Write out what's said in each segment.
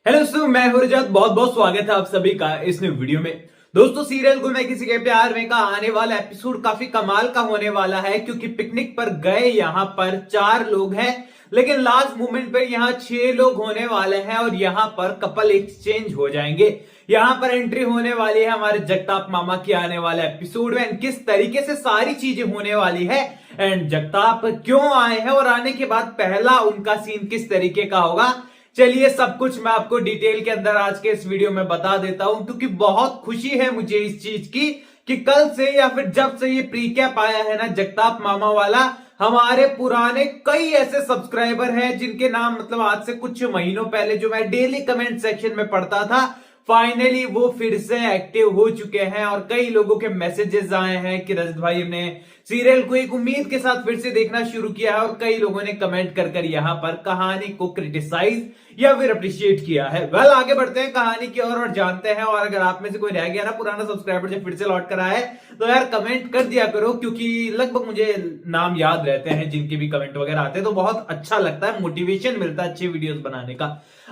Hello दोस्तों, मैं हूं रजत। बहुत बहुत स्वागत है आप सभी का इस नई वीडियो में। दोस्तों, सीरियल गुल में किसी के प्यार में का आने वाला एपिसोड काफी कमाल का होने वाला है, क्योंकि पिकनिक पर गए यहाँ पर 4 लोग हैं, लेकिन लास्ट मोमेंट पर यहाँ 6 लोग होने वाले हैं और यहाँ पर कपल एक्सचेंज हो जाएंगे। यहाँ पर एंट्री होने वाली है हमारे जगताप मामा की आने वाले एपिसोड में, एंड किस तरीके से सारी चीजें होने वाली है, एंड जगताप क्यों आए हैं और आने के बाद पहला उनका सीन किस तरीके का होगा। चलिए, सब कुछ मैं आपको डिटेल के अंदर आज के इस वीडियो में बता देता हूं, क्योंकि बहुत खुशी है मुझे इस चीज की कि कल से या फिर जब से ये प्रीकैप आया है ना जगताप मामा वाला, हमारे पुराने कई ऐसे सब्सक्राइबर हैं जिनके नाम मतलब आज से कुछ महीनों पहले जो मैं डेली कमेंट सेक्शन में पढ़ता था, फाइनली वो फिर से एक्टिव हो चुके हैं। और कई लोगों के मैसेजेस आए हैं कि रजत भाई ने सीरियल को एक उम्मीद के साथ फिर से देखना शुरू किया है, और कई लोगों ने कमेंट कर यहाँ पर कहानी को क्रिटिसाइज या फिर अप्रिशिएट किया है। वेल, आगे बढ़ते हैं कहानी की ओर और जानते हैं। और अगर आप में से कोई रह गया ना पुराना सब्सक्राइबर जो फिर से लौट कर आया है, तो यार कमेंट कर दिया करो, क्योंकि लगभग मुझे नाम याद रहते हैं जिनके भी कमेंट वगैरह आते हैं, तो बहुत अच्छा लगता है, मोटिवेशन मिलता है अच्छे वीडियोस बनाने का।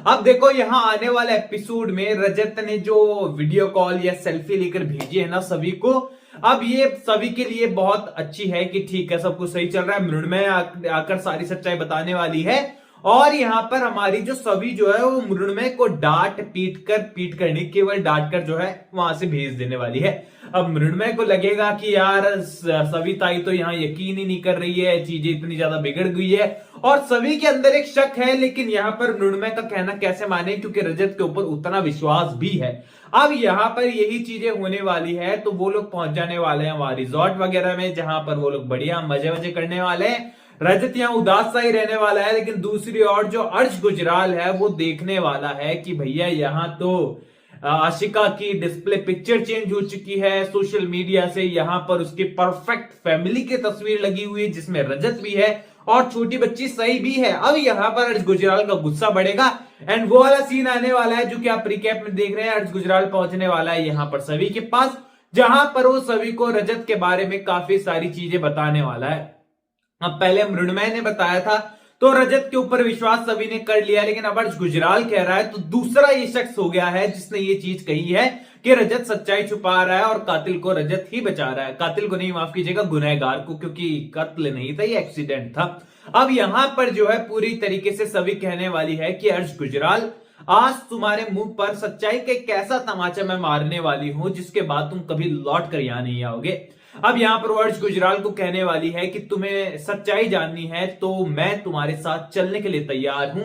अब देखो, यहाँ आने वाले एपिसोड में रजत ने जो वीडियो कॉल या सेल्फी लेकर भेजी है ना सभी को, अब ये सभी के लिए बहुत अच्छी है कि ठीक है, सब कुछ सही चल रहा है, मृण्मय आकर सारी सच्चाई बताने वाली है। और यहाँ पर हमारी जो सभी जो है वो मृण्मय को पीट कर नहीं, केवल डांट कर जो है वहां से भेज देने वाली है। अब मृण्मय को लगेगा कि यार सभी ताई तो यहाँ यकीन ही नहीं कर रही है, चीजें इतनी ज्यादा बिगड़ गई है, और सभी के अंदर एक शक है, लेकिन यहाँ पर मृण्मय का कहना कैसे माने, क्योंकि रजत के ऊपर उतना विश्वास भी है। अब यहाँ पर यही चीजें होने वाली है, तो वो लोग पहुंच जाने वाले हैं वहां रिजॉर्ट वगैरह में, जहां पर वो लोग बढ़िया मजे वजे करने वाले हैं। रजत यहाँ उदास सा ही रहने वाला है, लेकिन दूसरी ओर जो अर्श गुजराल है वो देखने वाला है कि भैया यहाँ तो आशिका की डिस्प्ले पिक्चर चेंज हो चुकी है सोशल मीडिया से, यहाँ पर उसकी परफेक्ट फैमिली की तस्वीर लगी हुई है जिसमें रजत भी है और छोटी बच्ची सही भी है। अब यहाँ पर अर्श गुजराल का गुस्सा बढ़ेगा, एंड वो वाला सीन आने वाला है जो कि आप रिकैप में देख रहे हैं। अर्श गुजराल पहुंचने वाला है यहाँ पर सभी के पास, जहां पर वो सभी को रजत के बारे में काफी सारी चीजें बताने वाला है। अब पहले मृण्मय ने बताया था तो रजत के ऊपर विश्वास सभी ने कर लिया, लेकिन अब अर्श गुजराल कह रहा है तो दूसरा ये शख्स हो गया है जिसने ये चीज कही है कि रजत सच्चाई छुपा रहा है और कातिल को रजत ही बचा रहा है। कातिल को नहीं, माफ कीजिएगा, गुनहगार को, क्योंकि कत्ल नहीं था, ये एक्सीडेंट था। अब यहां पर जो है पूरी तरीके से सभी कहने वाली है कि अर्श गुजराल, आज तुम्हारे मुंह पर सच्चाई का एक ऐसा तमाचा मैं मारने वाली हूं जिसके बाद तुम कभी लौट कर यहां नहीं आओगे। अब यहां पर अर्श गुजराल को कहने वाली है कि तुम्हें सच्चाई जाननी है तो मैं तुम्हारे साथ चलने के लिए तैयार हूं।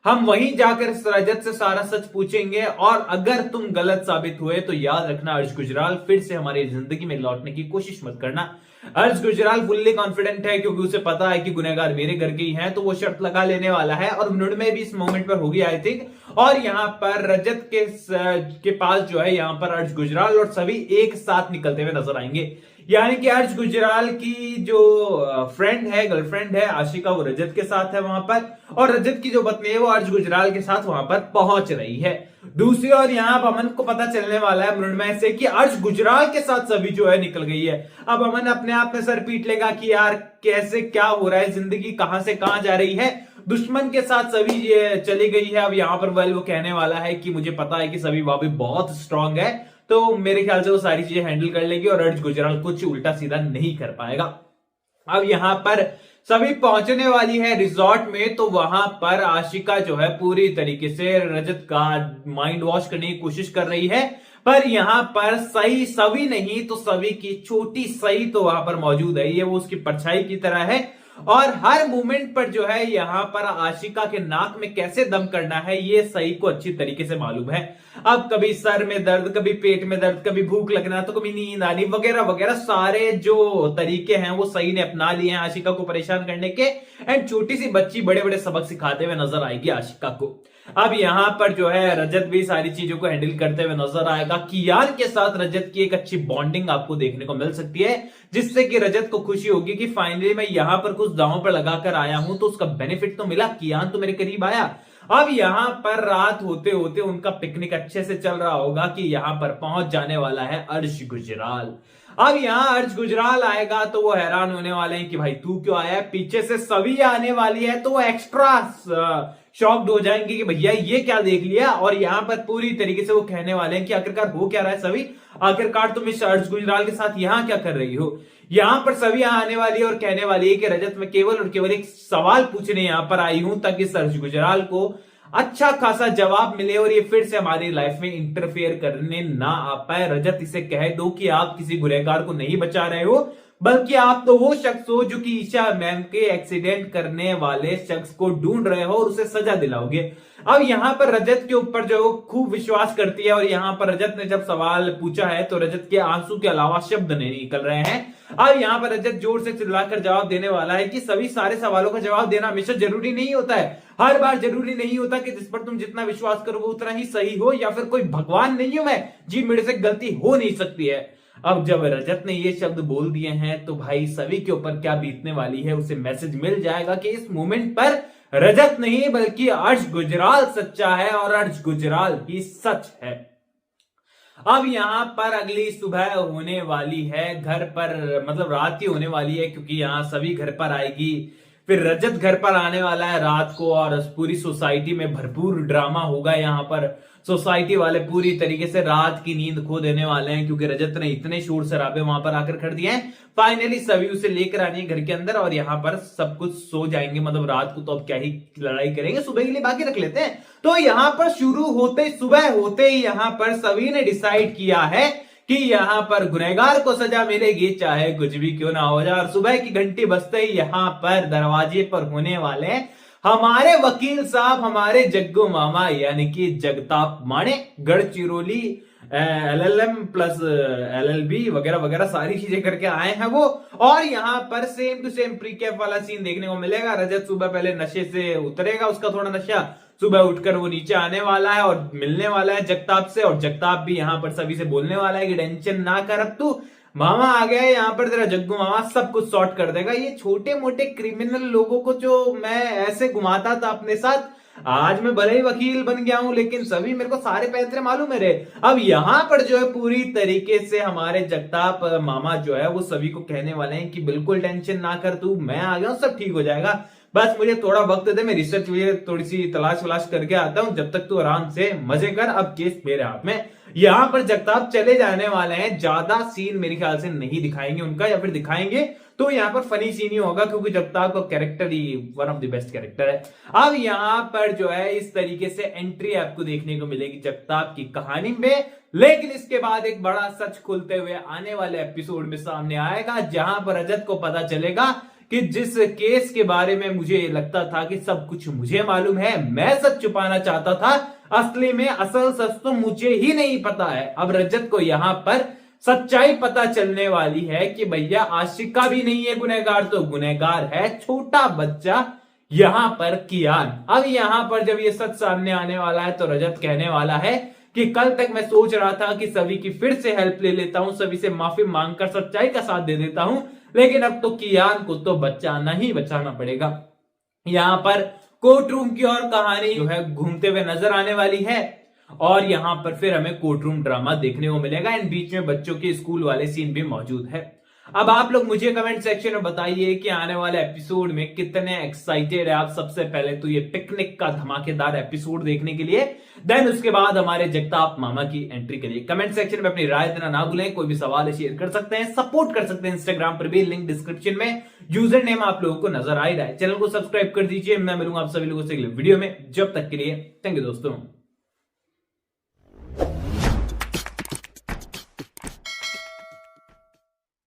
हम वहीं जाकर रजत से सारा सच पूछेंगे, और अगर तुम गलत साबित हुए तो याद रखना अर्श गुजराल, फिर से हमारी जिंदगी में लौटने की कोशिश मत करना। अर्श गुजराल फुल्ली कॉन्फिडेंट है, क्योंकि उसे पता है कि गुनहगार मेरे घर के ही हैं, तो वो शर्त लगा लेने वाला है, और मृण्मय भी इस मोमेंट पर होगी आई थिंक। और यहाँ पर रजत के पास जो है यहाँ पर अर्श गुजराल और सभी एक साथ निकलते हुए नजर आएंगे। यानी कि अर्श गुजराल की जो फ्रेंड है, गर्लफ्रेंड है आशिका, वो रजत के साथ है वहां पर, और रजत की जो पत्नी है वो अर्श गुजराल के साथ वहां पर पहुंच रही है। दूसरी ओर यहाँ अब अमन को पता चलने वाला है मृण्मय से कि अर्श गुजराल के साथ सभी जो है निकल गई है। अब अमन अपने आप में सर पीट लेगा कि यार कैसे क्या हो रहा है, जिंदगी कहां से कहां जा रही है, दुश्मन के साथ सभी चली गई है। अब यहाँ पर वो कहने वाला है कि मुझे पता है कि सभी भाभी बहुत स्ट्रांग है, तो मेरे ख्याल से वो सारी चीजें हैंडल कर लेगी और अर्श गुजराल कुछ उल्टा सीधा नहीं कर पाएगा। अब यहां पर सभी पहुंचने वाली है रिजॉर्ट में, तो वहां पर आशिका जो है पूरी तरीके से रजत का माइंड वॉश करने की कोशिश कर रही है, पर यहां पर सही सभी नहीं तो सभी की छोटी सही तो वहां पर मौजूद है, ये वो उसकी परछाई की तरह है, और हर मोमेंट पर जो है यहाँ पर आशिका के नाक में कैसे दम करना है ये सही को अच्छी तरीके से मालूम है। अब कभी सर में दर्द, कभी पेट में दर्द, कभी भूख लगना, तो कभी नींद आनी वगैरह वगैरह, सारे जो तरीके हैं वो सही ने अपना लिए हैं आशिका को परेशान करने के। एंड छोटी सी बच्ची बड़े बड़े सबक सिखाते हुए नजर आएगी आशिका को। अब यहां पर जो है रजत भी सारी चीजों को हैंडल करते हुए नजर आएगा। कियान के साथ रजत की एक अच्छी बॉन्डिंग आपको देखने को मिल सकती है, जिससे कि रजत को खुशी होगी कि फाइनली मैं यहां पर कुछ दांव पर लगाकर आया हूं तो उसका बेनिफिट तो मिला, कियान तो मेरे करीब आया। अब यहां पर रात होते होते उनका पिकनिक अच्छे से चल रहा होगा कि यहां पर पहुंच जाने वाला है अर्श गुजराल। अब यहां अर्श गुजराल आएगा तो वो हैरान होने वाले हैं कि भाई तू क्यों आया है, पीछे से सभी आने वाली है, तो वो एक्स्ट्रा शॉक्ड हो जाएंगे कि भैया ये क्या देख लिया। और यहाँ पर पूरी तरीके से वो कहने वाले हैं कि आखिरकार हो क्या रहा है सभी, आखिरकार तुम इस अर्श गुजराल के साथ यहाँ क्या कर रही हो। यहाँ पर सभी यहाँ आने वाली है और कहने वाली है कि रजत मैं केवल और केवल एक सवाल पूछने यहाँ पर आई हूं ताकि इस अर्श गुजराल को अच्छा खासा जवाब मिले और ये फिर से हमारी लाइफ में इंटरफेयर करने ना आ पाए। रजत इसे कह दो कि आप किसी गुनहगार को नहीं बचा रहे हो, बल्कि आप तो वो शख्स हो जो कि ईशा मैम के एक्सीडेंट करने वाले शख्स को ढूंढ रहे हो और उसे सजा दिलाओगे। अब यहाँ पर रजत के ऊपर जो खूब विश्वास करती है और यहाँ पर रजत ने जब सवाल पूछा है तो रजत के आंसू के अलावा शब्द नहीं निकल रहे हैं। अब यहाँ पर रजत जोर से चिल्लाकर जवाब देने वाला है कि सभी सारे सवालों का जवाब देना हमेशा जरूरी नहीं होता है, हर बार जरूरी नहीं होता कि जिस पर तुम जितना विश्वास करो वो उतना ही सही हो, या फिर कोई भगवान नहीं हूं मैं जी मेरे से गलती हो नहीं सकती है। अब जब रजत ने ये शब्द बोल दिए हैं तो भाई सभी के ऊपर क्या बीतने वाली है उसे मैसेज मिल जाएगा कि इस मोमेंट पर रजत नहीं बल्कि अर्श गुजराल सच्चा है और अर्श गुजराल ही सच है। अब यहाँ पर अगली सुबह होने वाली है, घर पर मतलब रात ही होने वाली है क्योंकि यहाँ सभी घर पर आएगी, फिर रजत घर पर आने वाला है रात को और पूरी सोसाइटी में भरपूर ड्रामा होगा। यहाँ पर सोसाइटी वाले पूरी तरीके से रात की नींद खो देने वाले हैं क्योंकि रजत ने इतने शोर शराबे वहां पर आकर कर दिए हैं। फाइनली सभी उसे लेकर आनी है घर के अंदर और यहाँ पर सब कुछ सो जाएंगे, मतलब रात को तो अब क्या ही लड़ाई करेंगे, सुबह के लिए बाकी रख लेते हैं। तो यहाँ पर शुरू होते सुबह होते ही यहाँ पर सभी ने डिसाइड किया है कि यहाँ पर गुनहगार को सजा मिलेगी चाहे कुछ भी क्यों ना हो जाए। और सुबह की घंटी बजते ही यहाँ पर दरवाजे पर होने वाले हमारे वकील साहब, हमारे जग्गू मामा यानी कि जगताप माणे, गढ़चिरौली LLM प्लस LLB वगैरह वगैरह सारी चीजें करके आए हैं वो। और यहाँ पर सेम टू सेम प्रीकैप वाला सीन देखने को मिलेगा। रजत सुबह पहले नशे से उतरेगा, उसका थोड़ा नशा, सुबह उठकर वो नीचे आने वाला है और मिलने वाला है जगताप से, और जगताप भी यहाँ पर सभी से बोलने वाला है कि टेंशन ना कर, अब तू मामा आ गया है यहाँ पर, तेरा जग्गू मामा सब कुछ सॉर्ट कर देगा। ये छोटे मोटे क्रिमिनल लोगों को जो मैं ऐसे घुमाता था अपने साथ, आज मैं भले ही वकील बन गया हूं लेकिन सभी मेरे को सारे पैंतरे मालूम है रे। अब यहाँ पर जो है पूरी तरीके से हमारे जगताप मामा जो है वो सभी को कहने वाले हैं कि बिल्कुल टेंशन ना कर तू, मैं आ गया हूं, सब ठीक हो जाएगा, बस मुझे थोड़ा वक्त दे, मैं रिसर्च थोड़ी सी तलाश वलाश करके आता हूं, जब तक तू आराम से मजे कर, अब केस मेरे हाथ में। यहाँ पर जगताप चले जाने वाले हैं, ज्यादा सीन मेरे ख्याल से नहीं दिखाएंगे उनका, या फिर दिखाएंगे तो यहाँ पर फनी सीन ही होगा क्योंकि जगताप का character he one of the best character है। अब यहाँ पर जो है इस तरीके से एंट्री आपको देखने को मिलेगी जगताप की कहानी में, लेकिन इसके बाद एक बड़ा सच खुलते हुए आने वाले एपिसोड में सामने आएगा जहां पर रजत को पता चलेगा कि जिस केस के बारे में मुझे लगता था कि सब कुछ मुझे मालूम है, मैं सच छुपाना चाहता था, असली में असल सच तो मुझे ही नहीं पता है। अब रजत को यहाँ पर सच्चाई पता चलने वाली है कि भैया आशिका भी नहीं है गुनहगार, तो गुनहगार है छोटा बच्चा यहाँ पर कियान। अब यहाँ पर जब ये सच सामने आने वाला है तो रजत कहने वाला है कि कल तक मैं सोच रहा था कि सभी की फिर से हेल्प ले लेता हूं, सभी से माफी मांगकर सच्चाई का साथ दे देता हूं, लेकिन अब तो कियान को तो बचाना ही बचाना पड़ेगा। यहाँ पर कोर्ट रूम की और कहानी जो है घूमते हुए नजर आने वाली है और यहाँ पर फिर हमें कोर्ट रूम ड्रामा देखने को मिलेगा एंड बीच में बच्चों के स्कूल वाले सीन भी मौजूद है। अब आप लोग मुझे कमेंट सेक्शन में बताइए कि आने वाले एपिसोड में कितने एक्साइटेड है आप। सबसे पहले तो ये पिकनिक का धमाकेदार एपिसोड देखने के लिए, देन उसके बाद हमारे जगताप मामा की एंट्री के लिए। कमेंट सेक्शन में अपनी राय देना ना भूलें, कोई भी सवाल शेयर कर सकते हैं, सपोर्ट कर सकते हैं इंस्टाग्राम पर भी, लिंक डिस्क्रिप्शन में, यूजर नेम आप लोगों को नजर आ रहा है। चैनल को सब्सक्राइब कर दीजिए। मैं मिलूंगा आप सभी लोगों से अगले वीडियो में, जब तक के लिए थैंक यू दोस्तों।